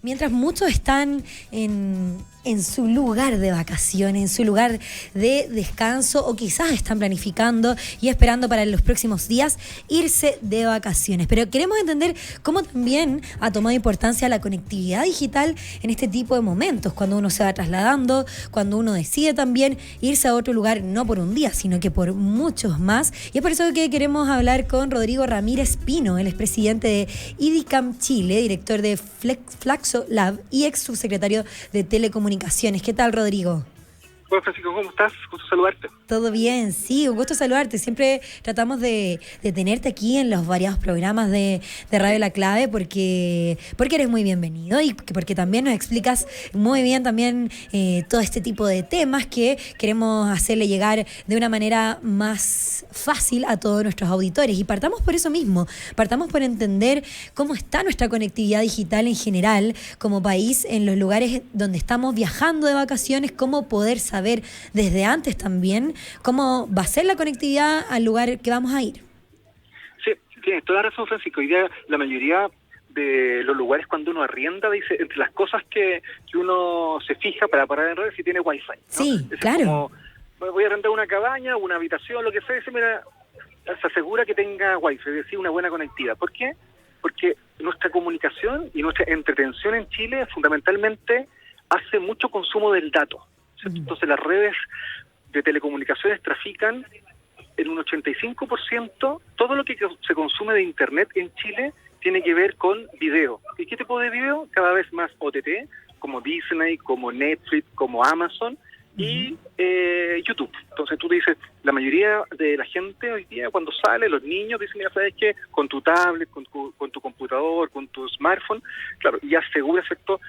Mientras muchos están en su lugar de vacaciones, en su lugar de descanso, o quizás están planificando y esperando para los próximos días irse de vacaciones. Pero queremos entender cómo también ha tomado importancia la conectividad digital en este tipo de momentos, cuando uno se va trasladando, cuando uno decide también irse a otro lugar, no por un día, sino que por muchos más. Y es por eso que queremos hablar con Rodrigo Ramírez Pino, él es presidente de IDICAM Chile, director de Flaxo Lab y ex subsecretario de Telecomunicaciones. ¿Qué tal, Rodrigo? Hola, Francisco, ¿cómo estás? Gusto saludarte. Todo bien, sí, un gusto saludarte. Siempre tratamos de tenerte aquí en los variados programas de Radio La Clave porque eres muy bienvenido y porque también nos explicas muy bien también todo este tipo de temas que queremos hacerle llegar de una manera más fácil a todos nuestros auditores. Y partamos por eso mismo, partamos por entender cómo está nuestra conectividad digital en general como país en los lugares donde estamos viajando de vacaciones, cómo poder saber desde antes también cómo va a ser la conectividad al lugar que vamos a ir. Sí, tienes toda la razón, Francisco. Hoy día la mayoría de los lugares cuando uno arrienda, dice, entre las cosas que uno se fija para parar en red, si tiene wifi, ¿no? Sí, claro. Como, voy a arrendar una cabaña, una habitación, lo que sea, mira, se asegura que tenga wifi, es decir, una buena conectividad. ¿Por qué? Porque nuestra comunicación y nuestra entretención en Chile fundamentalmente hace mucho consumo del dato. Entonces las redes de telecomunicaciones trafican en un 85%, todo lo que se consume de Internet en Chile tiene que ver con video. ¿Y qué tipo de video? Cada vez más OTT, como Disney, como Netflix, como Amazon y YouTube. Entonces tú dices, la mayoría de la gente hoy día cuando sale, los niños dicen, mira, ¿sabes qué? Con tu tablet, con tu computador, con tu smartphone, claro, y asegura, ¿cierto?,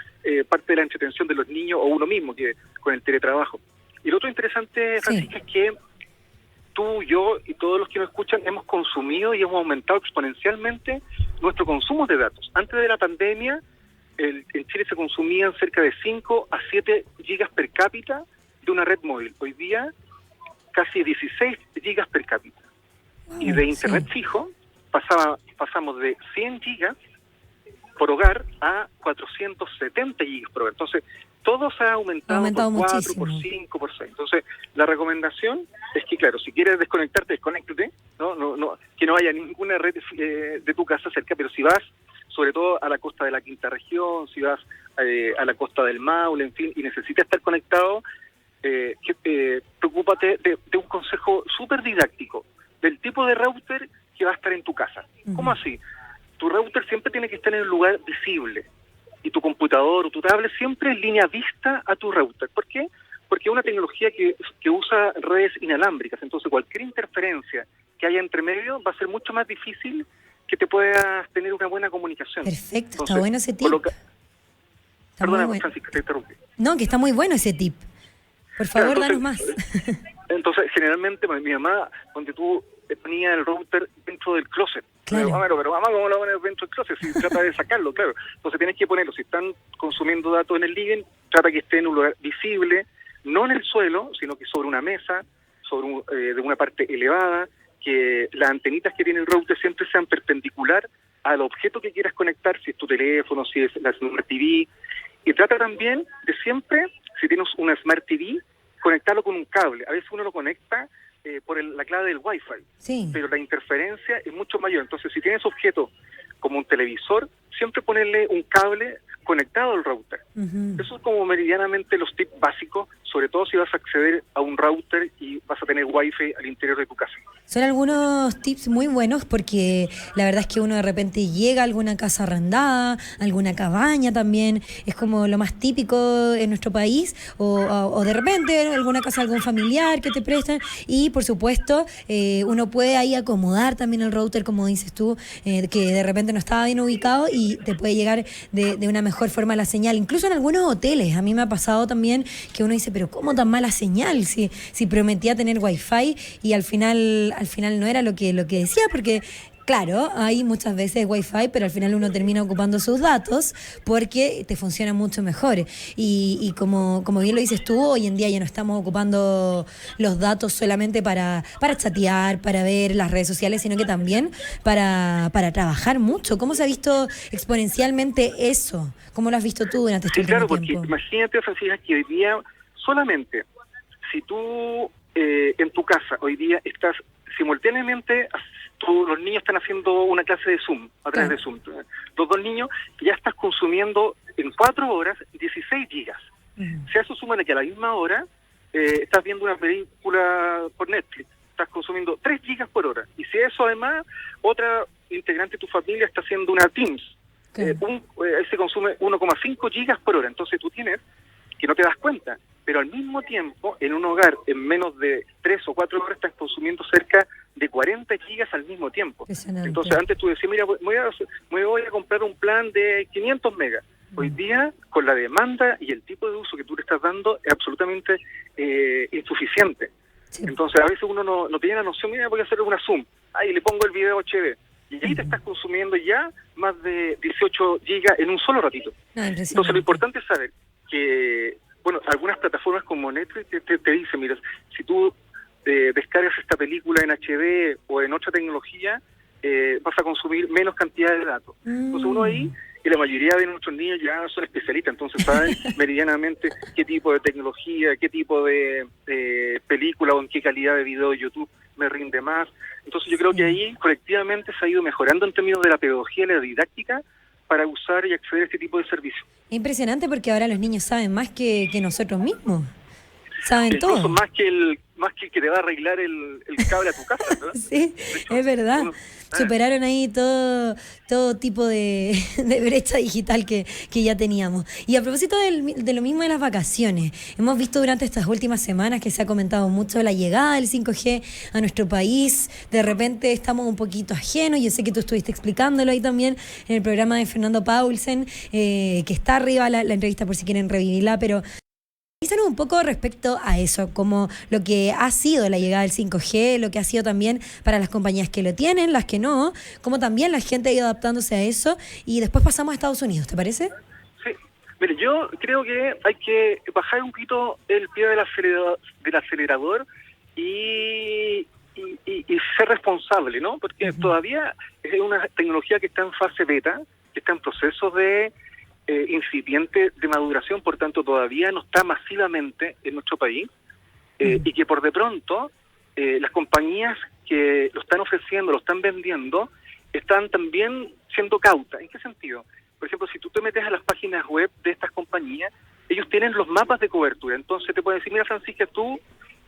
parte de la entretención de los niños o uno mismo que con el teletrabajo. Y lo otro interesante, Francisca, es que tú, yo y todos los que nos escuchan hemos consumido y hemos aumentado exponencialmente nuestro consumo de datos. Antes de la pandemia, en Chile se consumían cerca de 5 a 7 gigas per cápita de una red móvil. Hoy día, casi 16 gigas per cápita. Y de internet fijo, pasamos de 100 gigas por hogar a 470 gigas por hogar. Entonces, todo se ha aumentado por 4, muchísimo. por 5, por 6. Entonces, la recomendación es que, claro, si quieres desconectarte, desconéctate, no, que no haya ninguna red de tu casa cerca, pero si vas, sobre todo a la costa de la Quinta Región, si vas a la costa del Maule, en fin, y necesitas estar conectado, preocúpate de un consejo súper didáctico, del tipo de router que va a estar en tu casa. ¿Cómo así? Tu router siempre tiene que estar en un lugar visible y tu computador o tu tablet siempre en línea vista a tu router. ¿Por qué? Porque es una tecnología que usa redes inalámbricas, entonces cualquier interferencia que haya entre medio va a ser mucho más difícil que te puedas tener una buena comunicación. Perfecto, entonces, está bueno ese tip. Perdona, bueno. Francisca, te interrumpí. No, que está muy bueno ese tip. Por favor, claro, danos más. Entonces, generalmente, mi mamá, donde tú ponía el router dentro del closet. Claro. Pero mamá, ¿cómo lo pones dentro del closet? Si trata de sacarlo, claro. Entonces tienes que ponerlo. Si están consumiendo datos en el living, trata que esté en un lugar visible, no en el suelo, sino que sobre una mesa, de una parte elevada, que las antenitas que tiene el router siempre sean perpendicular al objeto que quieras conectar, si es tu teléfono, si es la Smart TV. Y trata también de siempre, si tienes una Smart TV, conectarlo con un cable. A veces uno lo conecta por la clave del Wi-Fi, pero la interferencia es mucho mayor. Entonces, si tienes objeto como un televisor, siempre ponerle un cable conectado al router. Eso es como meridianamente los tips básicos, sobre todo si vas a acceder a un router y vas a tener Wi-Fi al interior de tu casa. Son algunos tips muy buenos porque la verdad es que uno de repente llega a alguna casa arrendada, alguna cabaña también, es como lo más típico en nuestro país, o de repente alguna casa de algún familiar que te prestan y por supuesto uno puede ahí acomodar también el router, como dices tú, que de repente no estaba bien ubicado y te puede llegar de una mejor forma la señal. Incluso en algunos hoteles, a mí me ha pasado también que uno dice, pero ¿cómo tan mala señal? Si prometía tener wifi y al final no era lo que decía, porque Claro, hay muchas veces Wi-Fi, pero al final uno termina ocupando sus datos porque te funciona mucho mejor. Y como bien lo dices tú, hoy en día ya no estamos ocupando los datos solamente para chatear, para ver las redes sociales, sino que también para trabajar mucho. ¿Cómo se ha visto exponencialmente eso? ¿Cómo lo has visto tú durante este Sí, último claro, porque tiempo? imagínate, Francisca, que hoy día solamente si tú en tu casa hoy día estás simultáneamente, los niños están haciendo una clase de Zoom, a través Claro. de Zoom. Los dos niños, ya estás consumiendo en 4 horas 16 gigas. Ujú. Si a eso suman que a la misma hora estás viendo una película por Netflix, estás consumiendo 3 gigas por hora. Y si eso además, otra integrante de tu familia está haciendo una Teams, Claro. se consume 1,5 gigas por hora. Entonces tú tienes que no te das cuenta, pero al mismo tiempo, en un hogar, en menos de 3 o 4 horas, estás consumiendo cerca de 40 gigas al mismo tiempo. Impresionante. Entonces, antes tú decías, mira, me voy a comprar un plan de 500 megas. Hoy día, con la demanda y el tipo de uso que tú le estás dando, es absolutamente insuficiente. Sí. Entonces, a veces uno no tiene la noción, mira, voy a hacer una Zoom, ahí le pongo el video HD. Y ahí te estás consumiendo ya más de 18 gigas en un solo ratito. No, Entonces, lo impresionante. importante es saber que, bueno, algunas plataformas como Netflix te dicen, mira, si tú descargas esta película en HD o en otra tecnología, vas a consumir menos cantidad de datos. Entonces uno ahí, y la mayoría de nuestros niños ya son especialistas, entonces saben meridianamente qué tipo de tecnología, qué tipo de película o en qué calidad de video de YouTube me rinde más. Entonces yo creo que ahí colectivamente se ha ido mejorando en términos de la pedagogía y la didáctica para usar y acceder a este tipo de servicios. Impresionante porque ahora los niños saben más que nosotros mismos. Saben Incluso todo. más que el que te va a arreglar el cable a tu casa, ¿verdad? Sí, De hecho, es verdad. uno- Superaron ahí todo tipo de, de brecha digital que ya teníamos. Y a propósito de lo mismo de las vacaciones, hemos visto durante estas últimas semanas que se ha comentado mucho la llegada del 5G a nuestro país. De repente estamos un poquito ajenos. Yo sé que tú estuviste explicándolo ahí también en el programa de Fernando Paulsen, que está arriba la entrevista por si quieren revivirla, pero avísanos un poco respecto a eso, como lo que ha sido la llegada del 5G, lo que ha sido también para las compañías que lo tienen, las que no, como también la gente ha ido adaptándose a eso y después pasamos a Estados Unidos, ¿te parece? Sí, mire, yo creo que hay que bajar un poquito el pie del acelerador y ser responsable, ¿no? Porque todavía es una tecnología que está en fase beta, que está en proceso de incipiente de maduración, por tanto todavía no está masivamente en nuestro país, y que por de pronto las compañías que lo están ofreciendo, lo están vendiendo, están también siendo cautas. ¿En qué sentido? Por ejemplo, si tú te metes a las páginas web de estas compañías, ellos tienen los mapas de cobertura. Entonces te pueden decir, mira, Francisca, tú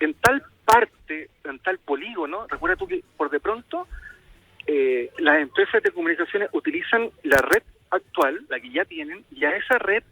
en tal parte, en tal polígono, recuerda tú que por de pronto las empresas de comunicaciones utilizan la red actual, la que ya tienen, y a esa red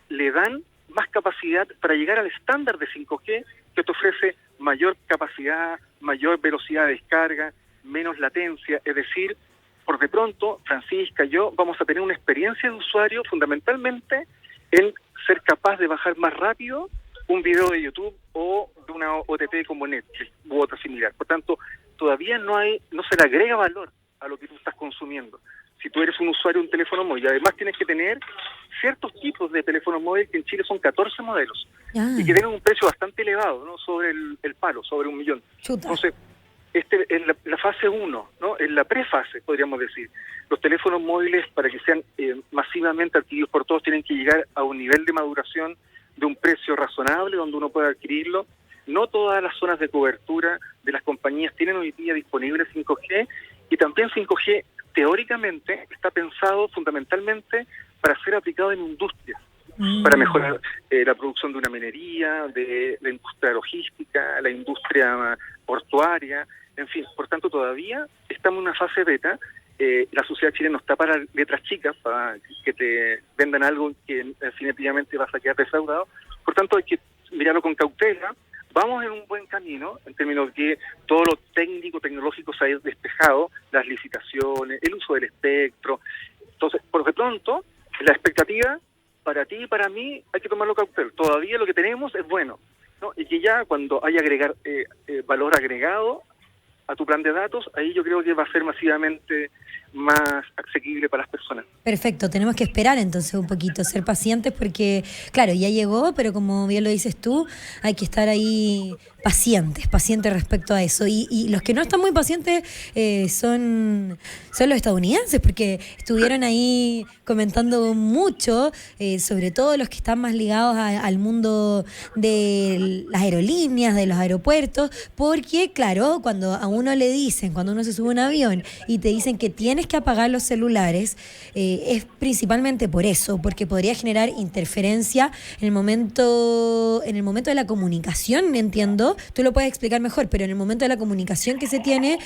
le dan más capacidad para llegar al estándar de 5G que te ofrece mayor capacidad, mayor velocidad de descarga, menos latencia. Es decir, por de pronto, Francisca y yo vamos a tener una experiencia de usuario fundamentalmente en ser capaz de bajar más rápido un video de YouTube o de una OTT como Netflix u otra similar. Por tanto, todavía no se le agrega valor a lo que tú estás consumiendo. Si tú eres un usuario de un teléfono móvil, además tienes que tener ciertos tipos de teléfonos móviles, que en Chile son 14 modelos, y que tienen un precio bastante elevado, ¿no? Sobre el palo, sobre 1 millón. Chuta. Entonces, es la fase 1, ¿no? En la prefase, podríamos decir. Los teléfonos móviles, para que sean masivamente adquiridos por todos, tienen que llegar a un nivel de maduración de un precio razonable donde uno pueda adquirirlo. No todas las zonas de cobertura de las compañías tienen hoy día disponible 5G, y también 5G teóricamente está pensado fundamentalmente para ser aplicado en industrias, para mejorar la producción de una minería, de la industria logística, la industria portuaria, en fin. Por tanto, todavía estamos en una fase beta. La sociedad chilena no está para letras chicas, para que te vendan algo que definitivamente vas a quedar defraudado. Por tanto, hay que mirarlo con cautela. Vamos en un buen camino, en términos de que todo lo técnico, tecnológico se ha despejado, las licitaciones, el uso del espectro. Entonces, por de pronto, la expectativa para ti y para mí hay que tomarlo cautela. Todavía lo que tenemos es bueno, ¿no? Y que ya cuando haya valor agregado, a tu plan de datos, ahí yo creo que va a ser masivamente más asequible para las personas. Perfecto, tenemos que esperar entonces un poquito, ser pacientes porque, claro, ya llegó, pero como bien lo dices tú, hay que estar ahí pacientes respecto a eso. Y los que no están muy pacientes son los estadounidenses, porque estuvieron ahí comentando mucho, sobre todo los que están más ligados al mundo de las aerolíneas, de los aeropuertos, porque, claro, cuando a uno le dicen, cuando uno se sube a un avión y te dicen que tienes que apagar los celulares, es principalmente por eso, porque podría generar interferencia en el momento de la comunicación, entiendo, tú lo puedes explicar mejor, pero en el momento de la comunicación que se tiene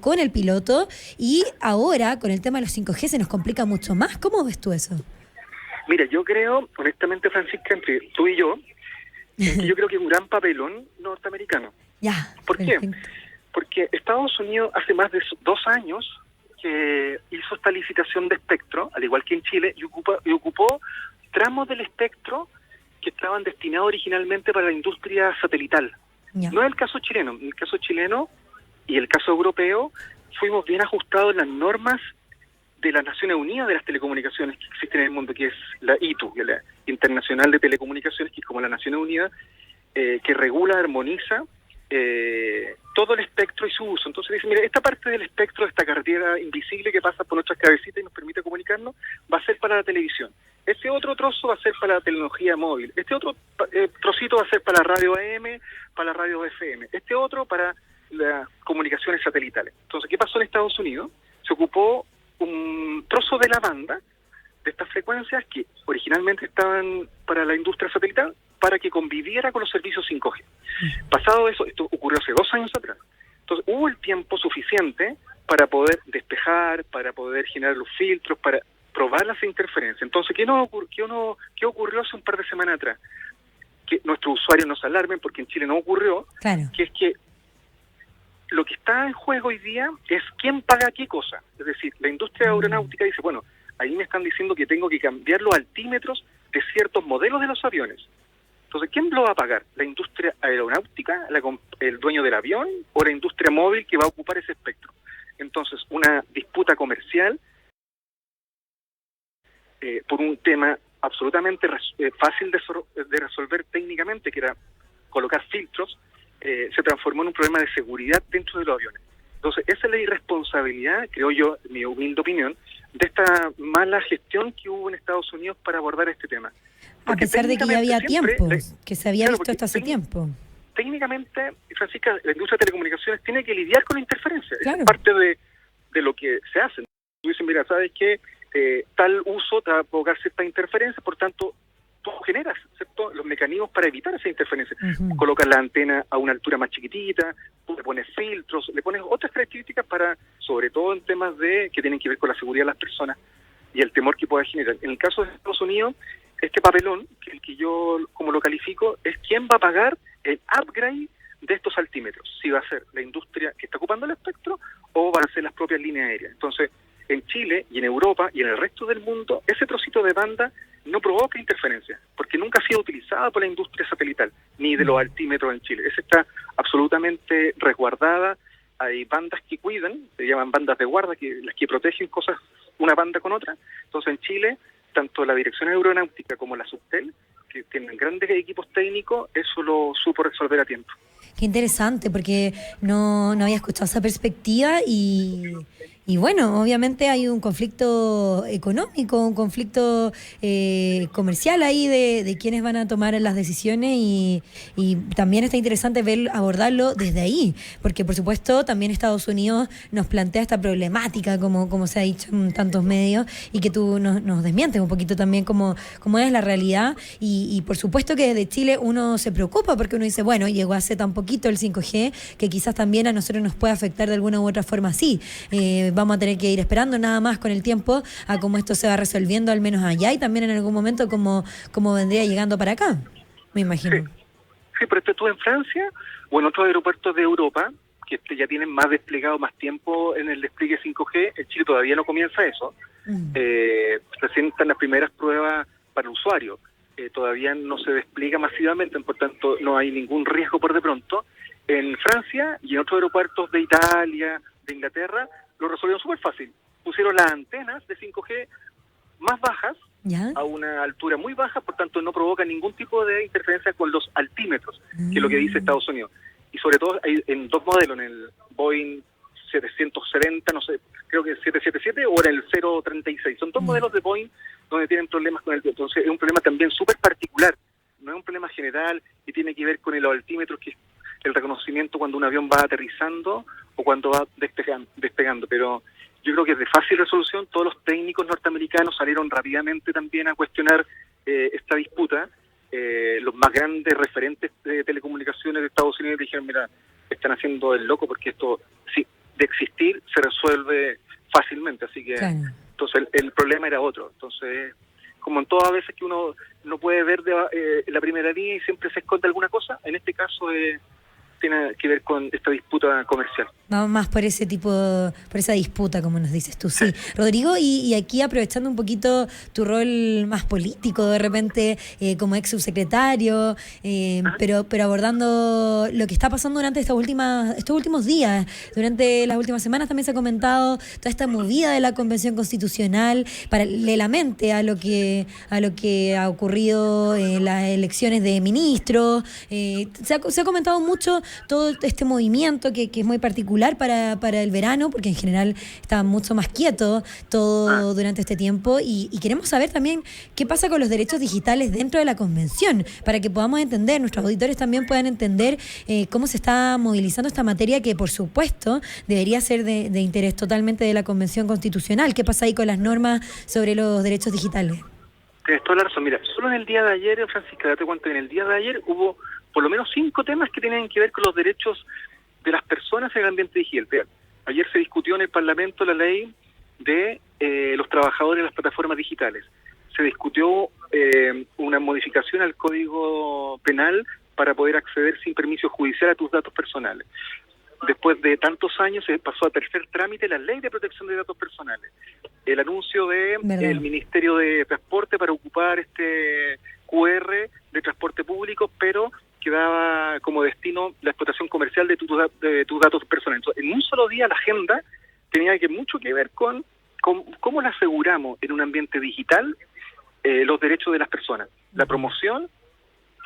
con el piloto, y ahora con el tema de los 5G se nos complica mucho más. ¿Cómo ves tú eso? Mira, yo creo, honestamente, Francisca, entre tú y yo, yo creo que es un gran papelón norteamericano. Ya. ¿Por qué? Porque Estados Unidos hace más de 2 años que hizo esta licitación de espectro, al igual que en Chile, y ocupó tramos del espectro que estaban destinados originalmente para la industria satelital. Ya. No es el caso chileno. En el caso chileno y el caso europeo fuimos bien ajustados en las normas de las Naciones Unidas de las telecomunicaciones que existen en el mundo, que es la ITU, que es la Internacional de Telecomunicaciones, que es como la Naciones Unidas, que regula, armoniza todo el espectro y su uso. Entonces dice, mira, esta parte del espectro, esta carretera invisible que pasa por nuestras cabecitas y nos permite comunicarnos, va a ser para la televisión. Este otro trozo va a ser para la tecnología móvil. Este otro trocito va a ser para la radio AM, para la radio FM. Este otro para las comunicaciones satelitales. Entonces, ¿qué pasó en Estados Unidos? Se ocupó un trozo de la banda de estas frecuencias que originalmente estaban para la industria satelital, para que conviviera con los servicios 5G. Pasado eso, esto ocurrió hace 2 años atrás. Entonces, hubo el tiempo suficiente para poder despejar, para poder generar los filtros, para probar las interferencias. Entonces, ¿qué ocurrió hace un par de semanas atrás? Que nuestros usuarios no se alarmen, porque en Chile no ocurrió, Claro. que es que lo que está en juego hoy día es quién paga qué cosa. Es decir, la industria aeronáutica dice, bueno, ahí me están diciendo que tengo que cambiar los altímetros de ciertos modelos de los aviones. Entonces, ¿quién lo va a pagar? ¿La industria aeronáutica, el dueño del avión, o la industria móvil que va a ocupar ese espectro? Entonces, una disputa comercial por un tema absolutamente fácil de resolver técnicamente, que era colocar filtros, se transformó en un problema de seguridad dentro de los aviones. Entonces, esa es la irresponsabilidad, creo yo, en mi humilde opinión, de esta mala gestión que hubo en Estados Unidos para abordar este tema. Porque a pesar de que ya había tiempo, que se había claro, visto esto hace tiempo. Técnicamente, Francisca, la industria de telecomunicaciones tiene que lidiar con la interferencia. Claro. Es parte de lo que se hace. Tú dices, mira, ¿sabes qué? Tal uso te va a provocar cierta interferencia, por tanto, tú generas, ¿cierto?, los mecanismos para evitar esa interferencia. Uh-huh. Colocas la antena a una altura más chiquitita, tú le pones filtros, le pones otras características para, sobre todo en temas que tienen que ver con la seguridad de las personas y el temor que pueda generar. En el caso de Estados Unidos, este papelón, que yo como lo califico, es quién va a pagar el upgrade de estos altímetros. Si va a ser la industria que está ocupando el espectro o van a ser las propias líneas aéreas. Entonces, en Chile y en Europa y en el resto del mundo, ese trocito de banda no provoca interferencia, porque nunca ha sido utilizada por la industria satelital, ni de los altímetros en Chile. Esa está absolutamente resguardada. Hay bandas que cuidan, se llaman bandas de guarda, las que protegen cosas una banda con otra. Entonces, en Chile, tanto la Dirección Aeronáutica como la Subtel, que tienen grandes equipos técnicos, eso lo supo resolver a tiempo. Qué interesante, porque no había escuchado esa perspectiva y bueno, obviamente hay un conflicto económico, un conflicto comercial ahí de quiénes van a tomar las decisiones y también está interesante abordarlo desde ahí, porque por supuesto también Estados Unidos nos plantea esta problemática, como se ha dicho en tantos medios, y que tú nos desmientes un poquito también cómo es la realidad y por supuesto que desde Chile uno se preocupa porque uno dice, bueno, llegó hace tan poquito el 5G que quizás también a nosotros nos puede afectar de alguna u otra forma así. Vamos a tener que ir esperando nada más con el tiempo a cómo esto se va resolviendo, al menos allá, y también en algún momento cómo vendría llegando para acá, me imagino. Sí, pero tú en Francia o en otros aeropuertos de Europa, que ya tienen más desplegado, más tiempo en el despliegue 5G, en Chile todavía no comienza eso. Recién están las primeras pruebas para usuarios. Todavía no se despliega masivamente, por tanto no hay ningún riesgo por de pronto. En Francia y en otros aeropuertos de Italia, de Inglaterra, lo resolvieron súper fácil. Pusieron las antenas de 5G más bajas, ¿Ya? a una altura muy baja, por tanto no provoca ningún tipo de interferencia con los altímetros, que es lo que dice Estados Unidos. Y sobre todo hay en dos modelos, en el Boeing 770, no sé, creo que es 777 o en el 036. Son dos modelos de Boeing donde tienen problemas con el... Entonces es un problema también súper particular, no es un problema general y tiene que ver con el altímetro, que es el reconocimiento cuando un avión va aterrizando o cuando va despegando. Pero yo creo que es de fácil resolución. Todos los técnicos norteamericanos salieron rápidamente también a cuestionar esta disputa. Los más grandes referentes de telecomunicaciones de Estados Unidos dijeron, mira, están haciendo el loco porque esto, sí, de existir, se resuelve fácilmente. Así que, claro. Entonces el problema era otro. Entonces, como en todas veces que uno no puede ver la primera línea y siempre se esconde alguna cosa, en este caso tiene que ver con esta disputa comercial. Vamos más por ese tipo, por esa disputa, como nos dices tú. Sí, Rodrigo, y aquí aprovechando un poquito tu rol más político, de repente, como ex subsecretario, pero abordando lo que está pasando durante estos últimos días, durante las últimas semanas también se ha comentado toda esta movida de la Convención Constitucional, paralelamente a lo que ha ocurrido en las elecciones de ministros. Se ha comentado mucho todo este movimiento que es muy particular para el verano, porque en general está mucho más quieto todo durante este tiempo, y queremos saber también qué pasa con los derechos digitales dentro de la convención, para que podamos entender, nuestros auditores también puedan entender cómo se está movilizando esta materia, que por supuesto debería ser de interés totalmente de la Convención Constitucional. ¿Qué pasa ahí con las normas sobre los derechos digitales? Tienes toda la razón. Mira, solo en el día de ayer, Francisca, date cuenta, en el día de ayer hubo por lo menos 5 temas que tienen que ver con los derechos de las personas en el ambiente digital. Ayer se discutió en el Parlamento la ley de los trabajadores de las plataformas digitales. Se discutió una modificación al Código Penal para poder acceder sin permiso judicial a tus datos personales. Después de tantos años se pasó a tercer trámite la Ley de Protección de Datos Personales. El anuncio del Ministerio de Transporte para ocupar este QR de transporte público, pero que daba como destino la explotación comercial de tus datos personales. Entonces, en un solo día la agenda tenía mucho que ver con cómo le aseguramos en un ambiente digital los derechos de las personas, la promoción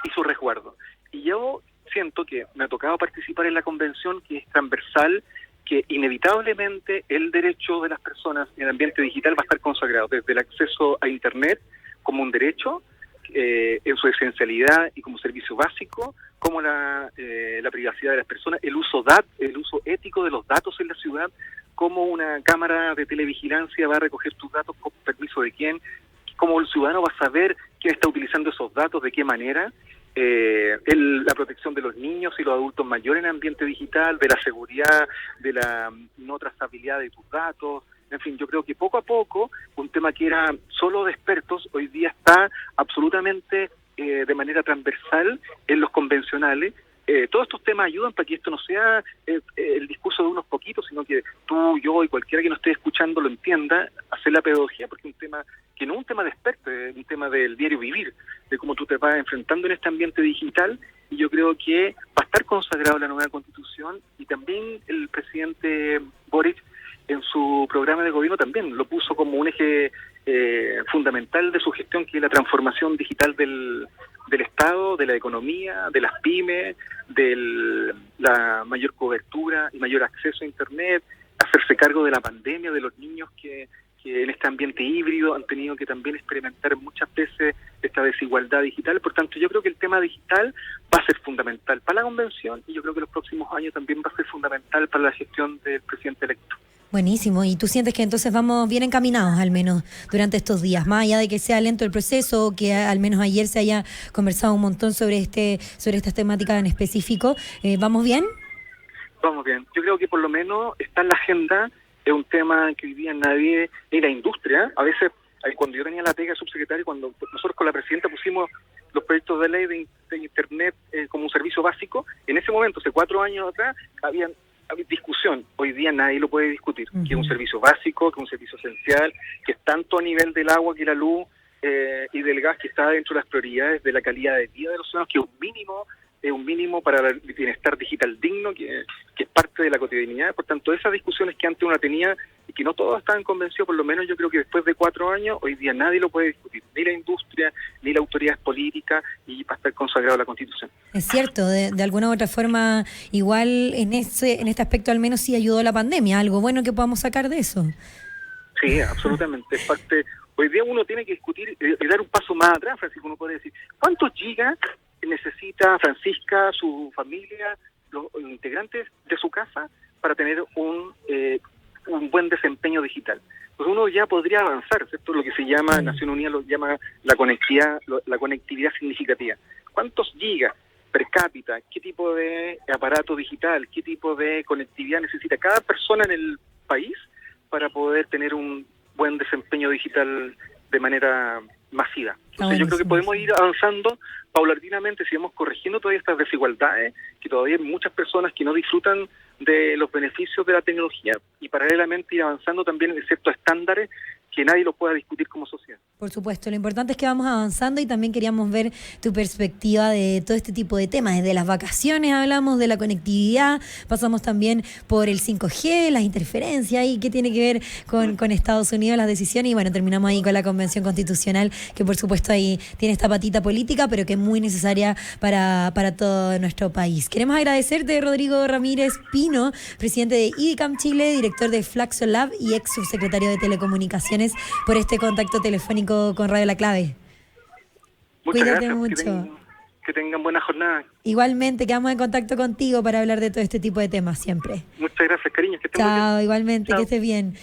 y su resguardo. Y yo siento que me ha tocado participar en la convención, que es transversal, que inevitablemente el derecho de las personas en el ambiente digital va a estar consagrado, desde el acceso a Internet como un derecho, en su esencialidad y como servicio básico, como la privacidad de las personas, el uso ético de los datos en la ciudad, como una cámara de televigilancia va a recoger tus datos, con permiso de quién, cómo el ciudadano va a saber quién está utilizando esos datos, de qué manera, la protección de los niños y los adultos mayores en el ambiente digital, de la seguridad, de la no trazabilidad de tus datos. En fin, yo creo que poco a poco, un tema que era solo de expertos, hoy día está absolutamente de manera transversal en los convencionales. Todos estos temas ayudan para que esto no sea el discurso de unos poquitos, sino que tú, yo y cualquiera que nos esté escuchando lo entienda, hacer la pedagogía, porque es un tema que no es un tema de expertos, es un tema del diario vivir, de cómo tú te vas enfrentando en este ambiente digital, y yo creo que va a estar consagrado en la nueva Constitución, y también el presidente Boric en su programa de gobierno también lo puso como un eje fundamental de su gestión, que es la transformación digital del Estado, de la economía, de las pymes, de la mayor cobertura y mayor acceso a Internet, hacerse cargo de la pandemia, de los niños que en este ambiente híbrido han tenido que también experimentar muchas veces esta desigualdad digital. Por tanto, yo creo que el tema digital va a ser fundamental para la convención, y yo creo que los próximos años también va a ser fundamental para la gestión del presidente electo. Buenísimo. ¿Y tú sientes que entonces vamos bien encaminados, al menos durante estos días? Más allá de que sea lento el proceso, que al menos ayer se haya conversado un montón sobre estas temáticas en específico, ¿vamos bien? Vamos bien. Yo creo que por lo menos está en la agenda. Es un tema que hoy día nadie, ni la industria, a veces, cuando yo tenía la pega de subsecretario, cuando nosotros con la presidenta pusimos los proyectos de ley de Internet como un servicio básico, en ese momento, hace 4 años atrás, había discusión. Hoy día nadie lo puede discutir, que es un servicio básico, que es un servicio esencial, que es tanto a nivel del agua que la luz y del gas, que está dentro de las prioridades de la calidad de vida de los ciudadanos, que es un mínimo es un mínimo para el bienestar digital digno, que es parte de la cotidianidad. Por tanto, esas discusiones que antes uno tenía y que no todos estaban convencidos, por lo menos yo creo que después de 4 años, hoy día nadie lo puede discutir, ni la industria, ni la autoridad política, y va a estar consagrado la Constitución. Es cierto, de alguna u otra forma, igual en este aspecto al menos sí ayudó la pandemia, algo bueno que podamos sacar de eso. Sí, absolutamente. Es parte. Hoy día uno tiene que discutir y dar un paso más atrás, Francisco. Uno puede decir, ¿cuántos gigas necesita Francisca, su familia, los integrantes de su casa para tener un buen desempeño digital? Pues uno ya podría avanzar, ¿cierto? Lo que se llama, Naciones Unidas lo llama la conectividad significativa. ¿Cuántos gigas per cápita? ¿Qué tipo de aparato digital? ¿Qué tipo de conectividad necesita cada persona en el país para poder tener un buen desempeño digital de manera masiva? Entonces yo creo que podemos ir avanzando paulatinamente, si vamos corrigiendo todas estas desigualdades, que todavía hay muchas personas que no disfrutan de los beneficios de la tecnología, y paralelamente ir avanzando también en ciertos estándares que nadie lo pueda discutir como sociedad. Por supuesto, lo importante es que vamos avanzando y también queríamos ver tu perspectiva de todo este tipo de temas. Desde las vacaciones hablamos de la conectividad, pasamos también por el 5G, las interferencias y qué tiene que ver con Estados Unidos, las decisiones, y bueno, terminamos ahí con la Convención Constitucional, que por supuesto ahí tiene esta patita política, pero que es muy necesaria para todo nuestro país. Queremos agradecerte, Rodrigo Ramírez Pino, presidente de IDICAM Chile, director de Flaxo Lab y ex subsecretario de Telecomunicaciones, por este contacto telefónico con Radio La Clave. Muchas Cuídate gracias, mucho. Que tengan buena jornada. Igualmente, quedamos en contacto contigo para hablar de todo este tipo de temas siempre. Muchas gracias, cariño. Que estén muy bien. Chao, igualmente, Chao. que estés bien.